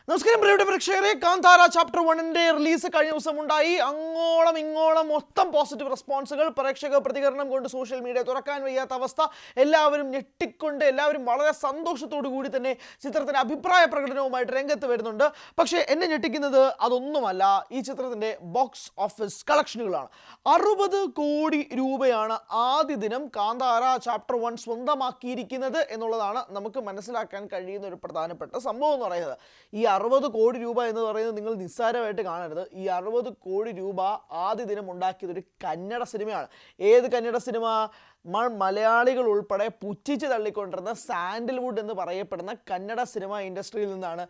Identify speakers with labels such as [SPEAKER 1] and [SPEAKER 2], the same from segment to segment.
[SPEAKER 1] നമസ്കാരം പ്രിയപ്പെട്ട പ്രേക്ഷകരെ, കാന്താര ചാപ്റ്റർ 1 റിലീസ് കഴിഞ്ഞ ദിവസം ഉണ്ടായി. അങ്ങോളം ഇങ്ങോളം മൊത്തം പോസിറ്റീവ് റെസ്പോൺസുകൾ, പ്രേക്ഷക പ്രതികരണം കൊണ്ട് സോഷ്യൽ മീഡിയ തുറക്കാൻ വയ്യാത്ത അവസ്ഥ. എല്ലാവരും ഞെട്ടിക്കൊണ്ട്, എല്ലാവരും വളരെ സന്തോഷത്തോടു കൂടി തന്നെ ചിത്രത്തിന്റെ അഭിപ്രായ പ്രകടനവുമായിട്ട് രംഗത്ത് വരുന്നുണ്ട്. പക്ഷേ എന്നെ ഞെട്ടിക്കുന്നത് അതൊന്നുമല്ല, ഈ ചിത്രത്തിന്റെ ബോക്സ് ഓഫീസ് കളക്ഷനുകളാണ്. 60 കോടി രൂപയാണ് ആദ്യ ദിനം കാന്താര ചാപ്റ്റർ 1 സ്വന്തമാക്കിയിരിക്കുന്നത് എന്നുള്ളതാണ് നമുക്ക് മനസ്സിലാക്കാൻ കഴിയുന്ന ഒരു പ്രധാനപ്പെട്ട സംഭവം എന്ന് പറയുന്നത്. ഈ 60 കോടി രൂപ എന്ന് പറയുന്നത് നിങ്ങൾ നിസ്സാരമായിട്ട് കാണരുത്. ഈ 60 കോടി രൂപ ആദ്യ ദിനം ഉണ്ടാക്കിയത് ഒരു കന്നഡ സിനിമയാണ്. ഏത് കന്നഡ സിനിമ? മലയാളികൾ ഉൾപ്പെടെ പുച്ഛിച്ച് തള്ളിക്കൊണ്ടിരുന്ന സാൻഡൽവുഡ് എന്ന് പറയപ്പെടുന്ന കന്നഡ സിനിമ ഇൻഡസ്ട്രിയിൽ നിന്നാണ്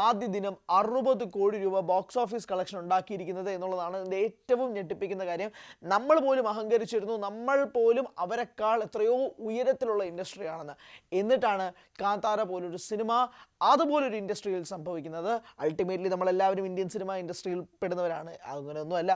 [SPEAKER 1] ആദ്യ ദിനം 60 കോടി രൂപ ബോക്സ് ഓഫീസ് കളക്ഷൻ ഉണ്ടാക്കിയിരിക്കുന്നത് എന്നുള്ളതാണ് ഇതിൻ്റെ ഏറ്റവും ഞെട്ടിപ്പിക്കുന്ന കാര്യം. നമ്മൾ പോലും അഹങ്കരിച്ചിരുന്നു, നമ്മൾ പോലും അവരെക്കാൾ എത്രയോ ഉയരത്തിലുള്ള ഇൻഡസ്ട്രിയാണെന്ന്. എന്നിട്ടാണ് കാന്താര പോലൊരു സിനിമ അതുപോലൊരു ഇൻഡസ്ട്രിയിൽ സംഭവിക്കുന്നത്. അൾട്ടിമേറ്റ്ലി നമ്മളെല്ലാവരും ഇന്ത്യൻ സിനിമ ഇൻഡസ്ട്രിയിൽ പെടുന്നവരാണ്, അങ്ങനെയൊന്നുമല്ല.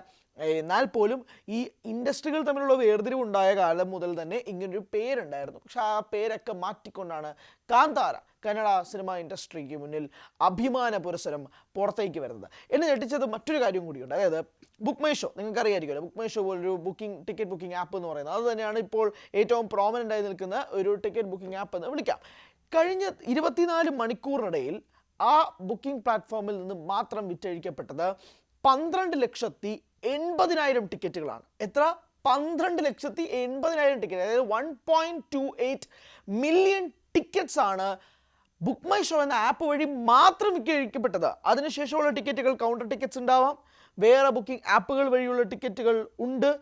[SPEAKER 1] എന്നാൽ പോലും ഈ ഇൻഡസ്ട്രികൾ തമ്മിലുള്ള വേർതിരിവുണ്ടായ കാലം മുതൽ തന്നെ ഇങ്ങനൊരു പേരുണ്ടായിരുന്നു. പക്ഷെ ആ പേരൊക്കെ മാറ്റിക്കൊണ്ടാണ് കാന്താര കന്നഡ സിനിമ ഇൻഡസ്ട്രിക്ക് മുന്നിൽ അഭിമാന പുരസ്സരം പുറത്തേക്ക് വരുന്നത്. എന്നെ ഞെട്ടിച്ചത് മറ്റൊരു കാര്യം കൂടിയുണ്ട്. അതായത് ബുക്ക് മൈ ഷോ, നിങ്ങൾക്ക് അറിയാമായിരിക്കുമല്ലോ, ബുക്ക് മൈ ഷോ പോലൊരു ടിക്കറ്റ് ബുക്കിംഗ് ആപ്പ് എന്ന് പറയുന്നത്. അത് തന്നെയാണ് ഇപ്പോൾ ഏറ്റവും പ്രോമിനൻ്റ് ആയി നിൽക്കുന്ന ഒരു ടിക്കറ്റ് ബുക്കിംഗ് ആപ്പ് എന്ന് വിളിക്കാം. കഴിഞ്ഞ 24 മണിക്കൂറിനിടയിൽ ആ ബുക്കിംഗ് പ്ലാറ്റ്ഫോമിൽ നിന്ന് മാത്രം വിറ്റഴിക്കപ്പെട്ടത് 12,80,000 ടിക്കറ്റുകളാണ്. എത്ര? 12,80,000 ടിക്കറ്റ്, അതായത് 1.28 മില്യൺ ടിക്കറ്റ്സ് ആണ് ബുക്ക് മൈ ഷോ എന്ന ആപ്പ് വഴി മാത്രം വിറ്റഴിക്കപ്പെട്ടത്. അതിനുശേഷമുള്ള ടിക്കറ്റുകൾ കൗണ്ടർ ടിക്കറ്റ്സ് ഉണ്ടാവാം, വേറെ ബുക്കിംഗ് ആപ്പുകൾ വഴിയുള്ള ടിക്കറ്റുകൾ ഉണ്ട്.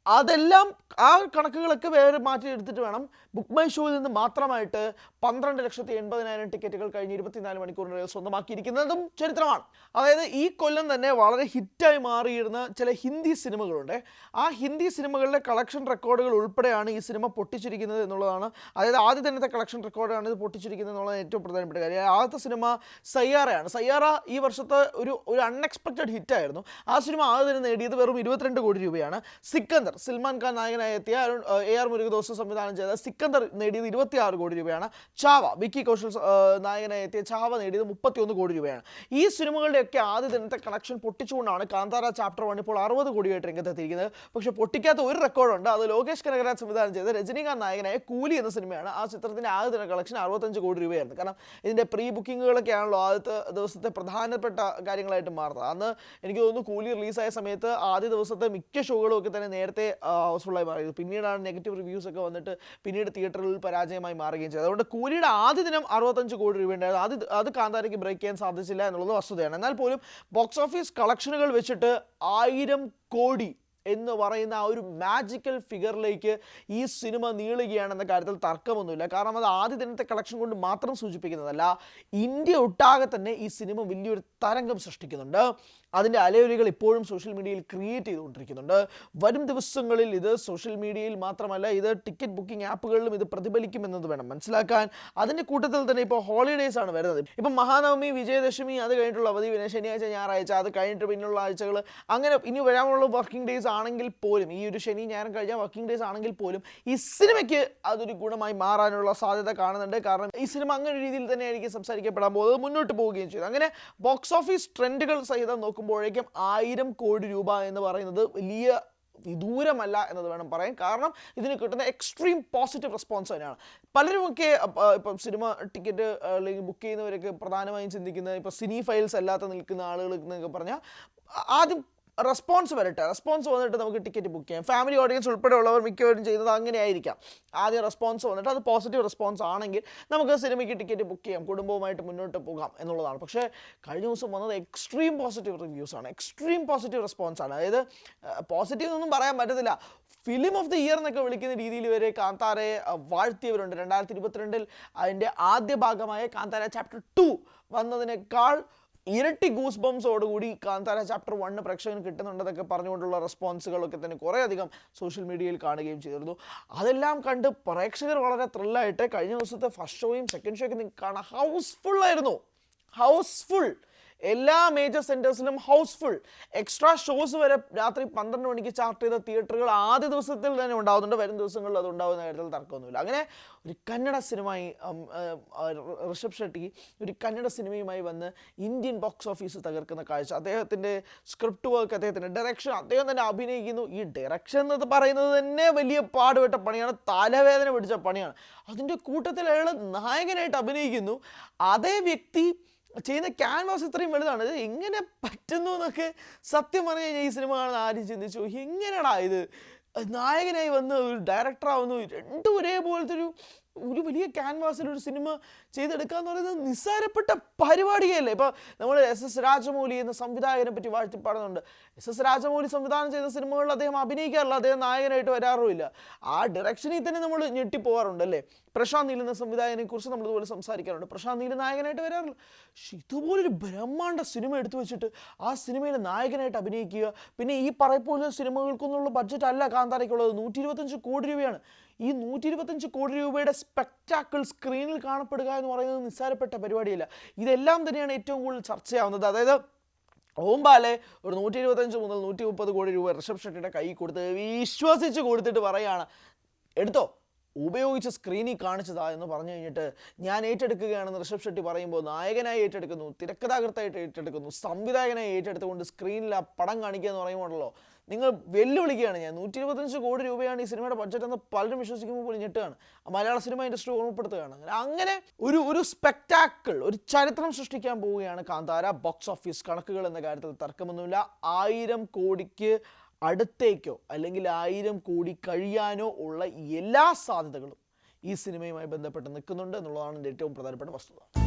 [SPEAKER 1] അതെല്ലാം ആ കണക്കുകളൊക്കെ വേറെ മാറ്റിയെടുത്തിട്ട് വേണം ബുക്ക് മൈ ഷോയിൽ നിന്ന് മാത്രമായിട്ട് 12,80,000 ടിക്കറ്റുകൾ കഴിഞ്ഞ് 24 മണിക്കൂറിനുള്ളിൽ സ്വന്തമാക്കിയിരിക്കുന്നതും ചരിത്രമാണ്. അതായത് ഈ കൊല്ലം തന്നെ വളരെ ഹിറ്റായി മാറിയിരുന്ന ചില ഹിന്ദി സിനിമകളുണ്ട്. ആ ഹിന്ദി സിനിമകളുടെ കളക്ഷൻ റെക്കോർഡുകൾ ഉൾപ്പെടെയാണ് ഈ സിനിമ പൊട്ടിച്ചിരിക്കുന്നത് എന്നുള്ളതാണ്. അതായത് ആദ്യ ദിനത്തെ കളക്ഷൻ റെക്കോർഡാണ് ഇത് പൊട്ടിച്ചിരിക്കുന്നത് എന്നുള്ളത് ഏറ്റവും പ്രധാനപ്പെട്ട കാര്യം. ആദ്യത്തെ സിനിമ സയ്യാറയാണ്. സയ്യാറ ഈ വർഷത്തെ ഒരു അൺഎക്സ്പെക്റ്റഡ് ഹിറ്റായിരുന്നു. ആ സിനിമ ആദ്യ ദിനം നേടിയത് വെറും 22 കോടി രൂപയാണ്. സിക്കന്ദർ, സൽമാൻ ഖാൻ നായകനായി എത്തിയ AR മുരുകദോസ് സംവിധാനം ചെയ്ത സിക്കന്ദർ നേടിയത് 26 കോടി രൂപയാണ്. ചാവ, വിക്കി കൗശൽ നായകനായി എത്തിയ ചാവ നേടിയത് 31 കോടി രൂപയാണ്. ഈ സിനിമകളുടെയൊക്കെ ആദ്യ ദിനത്തെ കളക്ഷൻ പൊട്ടിച്ചുകൊണ്ടാണ് കാന്താര ചാപ്റ്റർ 1 ഇപ്പോൾ 60 കോടിയായിട്ട് രംഗത്തെത്തിയിരിക്കുന്നത്. പക്ഷേ പൊട്ടിക്കാത്ത ഒരു റെക്കോർഡുണ്ട്. അത് ലോകേഷ് കനകരാജ് സംവിധാനം ചെയ്ത രജനീകാന്ത് നായകനായ കൂലി എന്ന സിനിമയാണ്. ആ ചിത്രത്തിൻ്റെ ആദ്യ ദിന കളക്ഷൻ 65 കോടി രൂപയായിരുന്നു. കാരണം ഇതിൻ്റെ പ്രീ ബുക്കിങ്ങുകളൊക്കെ ആണല്ലോ ആദ്യത്തെ ദിവസത്തെ പ്രധാനപ്പെട്ട കാര്യങ്ങളായിട്ട് മാറുന്നത്. അന്ന് എനിക്ക് തോന്നുന്നു കൂലി റിലീസായ സമയത്ത് ആദ്യ ദിവസത്തെ മിക്ക ഷോകളും ഒക്കെ തന്നെ നേരത്തെ ഹൗസ്ഫുള്ളായി മാറിയത്. പിന്നീടാണ് നെഗറ്റീവ് റിവ്യൂസ് ഒക്കെ വന്നിട്ട് പിന്നീട് തിയേറ്ററുകളിൽ പരാജയമായി മാറുകയും ചെയ്തത്. അതുകൊണ്ട് കൂലിയുടെ ആദ്യ ദിനം 65 കോടി രൂപയുണ്ടായിരുന്നു. അത് കാന്താരയ്ക്ക് ബ്രേക്ക് ചെയ്യാൻ സാധിച്ചില്ല എന്നുള്ളത് വസ്തുതയാണ്. എന്നാൽ പോലും ബോക്സ് ഓഫീസ് കളക്ഷനുകൾ വെച്ചിട്ട് 1000 കോടി എന്ന് പറയുന്ന ആ ഒരു മാജിക്കൽ ഫിഗറിലേക്ക് ഈ സിനിമ നീളുകയാണെന്ന കാര്യത്തിൽ തർക്കമൊന്നുമില്ല. കാരണം അത് ആദ്യ ദിനത്തെ കളക്ഷൻ കൊണ്ട് മാത്രം സൂചിപ്പിക്കുന്നതല്ല, ഇന്ത്യ ഒട്ടാകെ തന്നെ ഈ സിനിമ വലിയൊരു തരംഗം സൃഷ്ടിക്കുന്നുണ്ട്. അതിൻ്റെ അലയൊലികൾ ഇപ്പോഴും സോഷ്യൽ മീഡിയയിൽ ക്രിയേറ്റ് ചെയ്തുകൊണ്ടിരിക്കുന്നുണ്ട്. വരും ദിവസങ്ങളിൽ ഇത് സോഷ്യൽ മീഡിയയിൽ മാത്രമല്ല, ഇത് ടിക്കറ്റ് ബുക്കിംഗ് ആപ്പുകളിലും ഇത് പ്രതിഫലിക്കുമെന്നത് വേണം മനസ്സിലാക്കാൻ. അതിൻ്റെ കൂട്ടത്തിൽ തന്നെ ഇപ്പോൾ ഹോളിഡേയ്സ് ആണ് വരുന്നത്. ഇപ്പം മഹാനവമി, വിജയദശമി, അത് കഴിഞ്ഞിട്ടുള്ള അവധി, പിന്നെ ശനിയാഴ്ച, ഞായറാഴ്ച, അത് കഴിഞ്ഞിട്ട് പിന്നുള്ള ആഴ്ചകൾ, അങ്ങനെ ഇനി വരാനുള്ള വർക്കിംഗ് ഡേയ്സ് ആണെങ്കിൽ പോലും, ഈ ഒരു ശനി ഞായറും കഴിഞ്ഞാൽ വർക്കിംഗ് ഡേയ്സ് ആണെങ്കിൽ പോലും ഈ സിനിമയ്ക്ക് അതൊരു ഗുണമായി മാറാനുള്ള സാധ്യത കാണുന്നുണ്ട്. കാരണം ഈ സിനിമ അങ്ങനെ ഒരു രീതിയിൽ തന്നെ എനിക്ക് സംസാരിക്കപ്പെടാൻ പോകുന്നത്, മുന്നോട്ട് പോവുകയും ചെയ്തു. അങ്ങനെ ബോക്സ് ഓഫീസ് ട്രെൻഡുകൾ സഹിതം നോക്കുമ്പോഴേക്കും 1000 കോടി രൂപ എന്ന് പറയുന്നത് വലിയ വിദൂരമല്ല എന്നത് വേണം പറയാൻ. കാരണം ഇതിന് കിട്ടുന്ന എക്സ്ട്രീം പോസിറ്റീവ് റെസ്പോൺസ് തന്നെയാണ്. പലരുമൊക്കെ ഇപ്പം സിനിമ ടിക്കറ്റ് അല്ലെങ്കിൽ ബുക്ക് ചെയ്യുന്നവരൊക്കെ പ്രധാനമായും ചിന്തിക്കുന്നത്, ഇപ്പോൾ സിനി ഫൈൽസ് അല്ലാത്ത നിൽക്കുന്ന ആളുകൾ എന്നൊക്കെ പറഞ്ഞാൽ ആദ്യം റെസ്പോൺസ് വരട്ടെ, റെസ്പോൺസ് വന്നിട്ട് നമുക്ക് ടിക്കറ്റ് ബുക്ക് ചെയ്യാം. ഫാമിലി ഓഡിയൻസ് ഉൾപ്പെടെയുള്ളവർ മിക്കവരും ചെയ്യുന്നത് അങ്ങനെ ആയിരിക്കാം. ആദ്യം റെസ്പോൺസ് വന്നിട്ട് അത് പോസിറ്റീവ് റെസ്പോൺസ് ആണെങ്കിൽ നമുക്ക് സിനിമയ്ക്ക് ടിക്കറ്റ് ബുക്ക് ചെയ്യാം, കുടുംബവുമായിട്ട് മുന്നോട്ട് പോകാം എന്നുള്ളതാണ്. പക്ഷേ കഴിഞ്ഞ ദിവസം വന്നത് എക്സ്ട്രീം പോസിറ്റീവ് റിവ്യൂസാണ്, എക്സ്ട്രീം പോസിറ്റീവ് റെസ്പോൺസാണ്. അതായത് പോസിറ്റീവ് ഒന്നും പറയാൻ പറ്റത്തില്ല, ഫിലിം ഓഫ് ദി ഇയർ എന്നൊക്കെ വിളിക്കുന്ന രീതിയിൽ വരെ കാന്താരയെ വാഴ്ത്തിയവരുണ്ട്. 2022 അതിൻ്റെ ആദ്യ ഭാഗമായ കാന്താര ചാപ്റ്റർ 2 വന്നതിനേക്കാൾ ഇരട്ടി ഗൂസ് ബംസോടുകൂടി കാന്താര ചാപ്റ്റർ 1 പ്രേക്ഷകന് കിട്ടുന്നുണ്ടെന്നൊക്കെ പറഞ്ഞുകൊണ്ടുള്ള റെസ്പോൺസുകളൊക്കെ തന്നെ കുറേയധികം സോഷ്യൽ മീഡിയയിൽ കാണുകയും ചെയ്തിരുന്നു. അതെല്ലാം കണ്ട് പ്രേക്ഷകർ വളരെ ത്രില്ലായിട്ട് കഴിഞ്ഞ ദിവസത്തെ ഫസ്റ്റ് ഷോയും സെക്കൻഡ് ഷോയൊക്കെ കാണാൻ ഹൗസ്ഫുള്ളായിരുന്നു. ഹൗസ്ഫുൾ എല്ലാ മേജർ സെൻറ്റേഴ്സിലും ഹൗസ്ഫുൾ. എക്സ്ട്രാ ഷോസ് വരെ രാത്രി 12 മണിക്ക് ചാർട്ട് ചെയ്ത തിയേറ്ററുകൾ ആദ്യ ദിവസത്തിൽ തന്നെ ഉണ്ടാകുന്നുണ്ട്. വരും ദിവസങ്ങളിൽ അത് ഉണ്ടാകുന്ന കാര്യത്തിൽ തർക്കമൊന്നുമില്ല. അങ്ങനെ ഒരു കന്നഡ സിനിമയായി ഋഷഭ് ഷെട്ടി ഒരു കന്നഡ സിനിമയുമായി വന്ന് ഇന്ത്യൻ ബോക്സ് ഓഫീസ് തകർക്കുന്ന കാഴ്ച. അദ്ദേഹത്തിൻ്റെ സ്ക്രിപ്റ്റ് വർക്ക്, അദ്ദേഹത്തിൻ്റെ ഡയറക്ഷൻ, അദ്ദേഹം തന്നെ അഭിനയിക്കുന്നു. ഈ ഡയറക്ഷൻ എന്ന് പറയുന്നത് തന്നെ വലിയ പാടുപെട്ട പണിയാണ്, തലവേദന പിടിച്ച പണിയാണ്. അതിൻ്റെ കൂട്ടത്തിൽ അയാൾ നായകനായിട്ട് അഭിനയിക്കുന്നു. അതേ വ്യക്തി ചെയ്യുന്ന ക്യാൻവാസ് ഇത്രയും വലുതാണ്. ഇത് എങ്ങനെ പറ്റുന്നു എന്നൊക്കെ സത്യം പറഞ്ഞു കഴിഞ്ഞാൽ ഈ സിനിമ കാണുന്ന ആരും ചിന്തിച്ചു, എങ്ങനെയാടാ ഇത് നായകനായി വന്ന് ഒരു ഡയറക്ടറാവുന്നു, രണ്ടും ഒരേപോലത്തെ ഒരു വലിയ ക്യാൻവാസിൽ ഒരു സിനിമ ചെയ്തെടുക്കുക എന്ന് പറയുന്നത് നിസ്സാരപ്പെട്ട പരിപാടിയല്ലേ. ഇപ്പോൾ നമ്മൾ SS രാജമൗലി എന്ന സംവിധായകനെ പറ്റി വാഴ്ത്തി പാടുന്നുണ്ട്. SS രാജമൗലി സംവിധാനം ചെയ്ത സിനിമകളിൽ അദ്ദേഹം അഭിനയിക്കാറില്ല, അദ്ദേഹം നായകനായിട്ട് വരാറുമില്ല. ആ ഡയറക്ഷനിൽ തന്നെ നമ്മൾ ഞെട്ടിപ്പോകാറുണ്ട് അല്ലേ. പ്രശാന്ത് നീൽ എന്ന സംവിധായകനെ കുറിച്ച് നമ്മൾ ഇതുപോലെ സംസാരിക്കാറുണ്ട്. പ്രശാന്ത് നീൽ നായകനായിട്ട് വരാറില്ല. പക്ഷെ ഇതുപോലൊരു ബ്രഹ്മാണ്ഡ സിനിമ എടുത്തു വെച്ചിട്ട് ആ സിനിമയിൽ നായകനായിട്ട് അഭിനയിക്കുക. പിന്നെ ഈ പറയപ്പോലും സിനിമകൾക്കൊന്നുള്ള ബഡ്ജറ്റ് അല്ല കാന്താരയ്ക്കുള്ളത്, 125 കോടി രൂപയാണ്. ഈ 125 കോടി രൂപയുടെ സ്പെക്ടാക്കിൾ സ്ക്രീനിൽ കാണപ്പെടുക എന്ന് പറയുന്നത് നിസ്സാരപ്പെട്ട പരിപാടിയല്ല. ഇതെല്ലാം തന്നെയാണ് ഏറ്റവും കൂടുതൽ ചർച്ചയാവുന്നത്. അതായത് ഓംബാലെ ഒരു 125 മുതൽ 130 കോടി രൂപ ഋഷഭ് ഷെട്ടിയുടെ കൈ കൊടുത്ത് വിശ്വസിച്ച് കൊടുത്തിട്ട് പറയുകയാണ്, എടുത്തോ, ഉപയോഗിച്ച് സ്ക്രീനിൽ കാണിച്ചതാ എന്ന് പറഞ്ഞു കഴിഞ്ഞിട്ട് ഞാൻ ഏറ്റെടുക്കുകയാണെന്ന് ഋഷഭ് ഷെട്ടി പറയുമ്പോൾ നായകനായി ഏറ്റെടുക്കുന്നു, തിരക്കഥാകൃത്തായിട്ട് ഏറ്റെടുക്കുന്നു, സംവിധായകനായി ഏറ്റെടുത്തുകൊണ്ട് സ്ക്രീനിൽ ആ പടം കാണിക്കുക എന്ന് പറയുമ്പോഴല്ലോ നിങ്ങൾ വെല്ലുവിളിക്കുകയാണ്. ഞാൻ 125 കോടി രൂപയാണ് ഈ സിനിമയുടെ ബഡ്ജറ്റ് എന്ന് പലരും വിശ്വസിക്കുമ്പോൾ പോലും ഞെട്ടുകയാണ്. മലയാള സിനിമ ഇൻഡസ്ട്രി ഓർമ്മപ്പെടുത്തുകയാണ്. അങ്ങനെ ഒരു സ്പെക്ടാക്കിൾ, ഒരു ചരിത്രം സൃഷ്ടിക്കാൻ പോവുകയാണ് കാന്താര. ബോക്സ് ഓഫീസ് കണക്കുകൾ എന്ന കാര്യത്തിൽ തർക്കമൊന്നുമില്ല. 1000 കോടിക്ക് അടുത്തേക്കോ അല്ലെങ്കിൽ 1000 കോടി കഴിയാനോ ഉള്ള എല്ലാ സാധ്യതകളും ഈ സിനിമയുമായി ബന്ധപ്പെട്ട് നിൽക്കുന്നുണ്ട് എന്നുള്ളതാണ് എൻ്റെ ഏറ്റവും പ്രധാനപ്പെട്ട വസ്തുത.